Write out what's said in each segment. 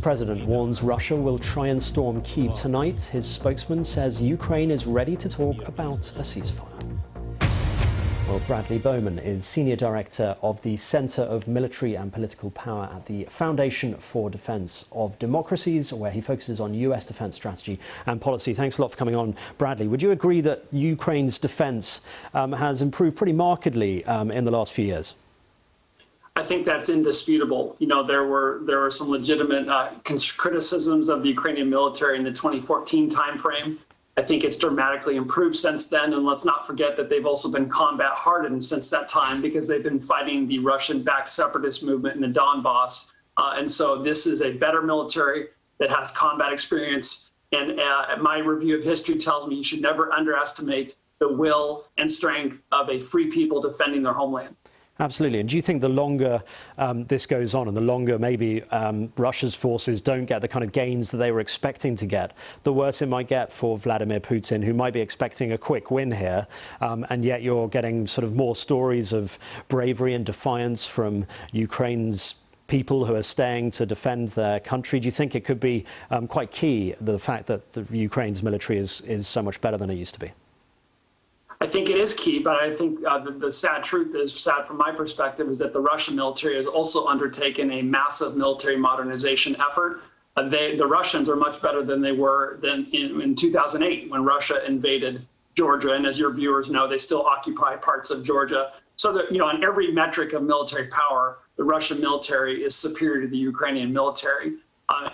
president warns Russia will try and storm Kyiv tonight. His spokesman says Ukraine is ready to talk about a ceasefire. Well, Bradley Bowman is Senior Director of the Center of Military and Political Power at the Foundation for Defense of Democracies, where he focuses on US defense strategy and policy. Thanks a lot for coming on, Bradley. Would you agree that Ukraine's defense has improved pretty markedly in the last few years? I think that's indisputable. You know, there were some legitimate criticisms of the Ukrainian military in the 2014 timeframe. I think it's dramatically improved since then. And let's not forget that they've also been combat hardened since that time because they've been fighting the Russian-backed separatist movement in the Donbass. And so this is a better military that has combat experience. And my review of history tells me you should never underestimate the will and strength of a free people defending their homeland. Absolutely. And do you think the longer this goes on and the longer maybe Russia's forces don't get the kind of gains that they were expecting to get, the worse it might get for Vladimir Putin, who might be expecting a quick win here, and yet you're getting sort of more stories of bravery and defiance from Ukraine's people who are staying to defend their country? Do you think it could be quite key, the fact that the Ukraine's military is so much better than it used to be? I think it is key, but I think the sad truth is, sad from my perspective, is that the Russian military has also undertaken a massive military modernization effort. The Russians are much better than they were in 2008 when Russia invaded Georgia. And as your viewers know, they still occupy parts of Georgia. So that, you know, on every metric of military power, the Russian military is superior to the Ukrainian military.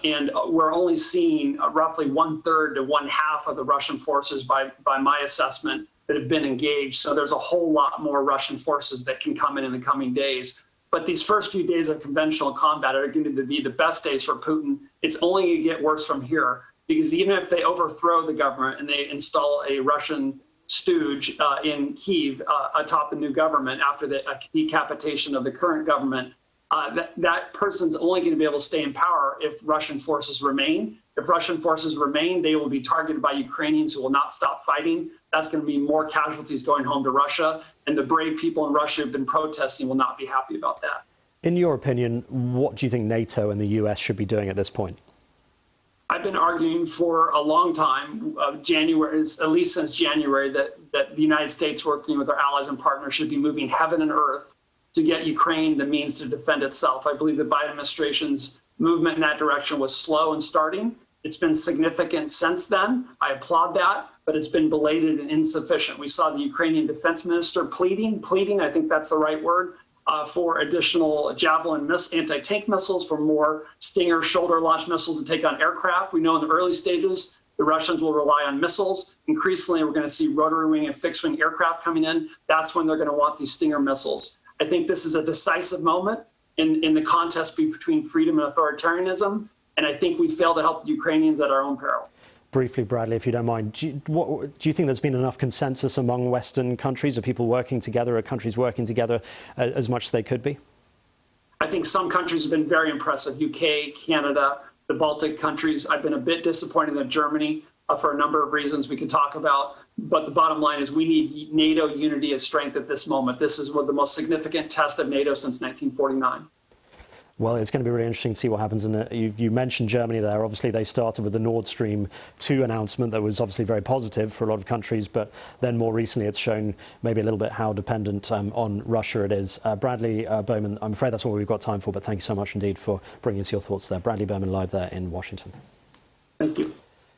And we're only seeing roughly 1/3 to 1/2 of the Russian forces, by my assessment, that have been engaged. So there's a whole lot more Russian forces that can come in the coming days. But these first few days of conventional combat are going to be the best days for Putin. It's only going to get worse from here, because even if they overthrow the government and they install a Russian stooge in Kyiv atop the new government after the decapitation of the current government, that person's only going to be able to stay in power if Russian forces remain. If Russian forces remain, they will be targeted by Ukrainians who will not stop fighting. That's going to be more casualties going home to Russia. And the brave people in Russia who've been protesting will not be happy about that. In your opinion, what do you think NATO and the US should be doing at this point? I've been arguing for a long time, at least since January, that the United States, working with our allies and partners, should be moving heaven and earth to get Ukraine the means to defend itself. I believe the Biden administration's movement in that direction was slow in starting. It's been significant since then. I applaud that, but it's been belated and insufficient. We saw the Ukrainian defense minister pleading, I think that's the right word, for additional Javelin anti-tank missiles, for more Stinger shoulder-launched missiles to take on aircraft. We know in the early stages, the Russians will rely on missiles. Increasingly, we're going to see rotary wing and fixed wing aircraft coming in. That's when they're going to want these Stinger missiles. I think this is a decisive moment in the contest between freedom and authoritarianism. And I think we fail to help the Ukrainians at our own peril. Briefly, Bradley, if you don't mind, do you think there's been enough consensus among Western countries? Are people working together? Are countries working together as much as they could be? I think some countries have been very impressive. UK, Canada, the Baltic countries. I've been a bit disappointed in Germany for a number of reasons we can talk about. But the bottom line is we need NATO unity and strength at this moment. This is one of the most significant test of NATO since 1949. Well, it's going to be really interesting to see what happens. And you mentioned Germany there. Obviously, they started with the Nord Stream 2 announcement that was obviously very positive for a lot of countries. But then more recently, it's shown maybe a little bit how dependent on Russia it is. Bradley Bowman, I'm afraid that's all we've got time for. But thank you so much indeed for bringing us your thoughts there. Bradley Bowman live there in Washington. Thank you.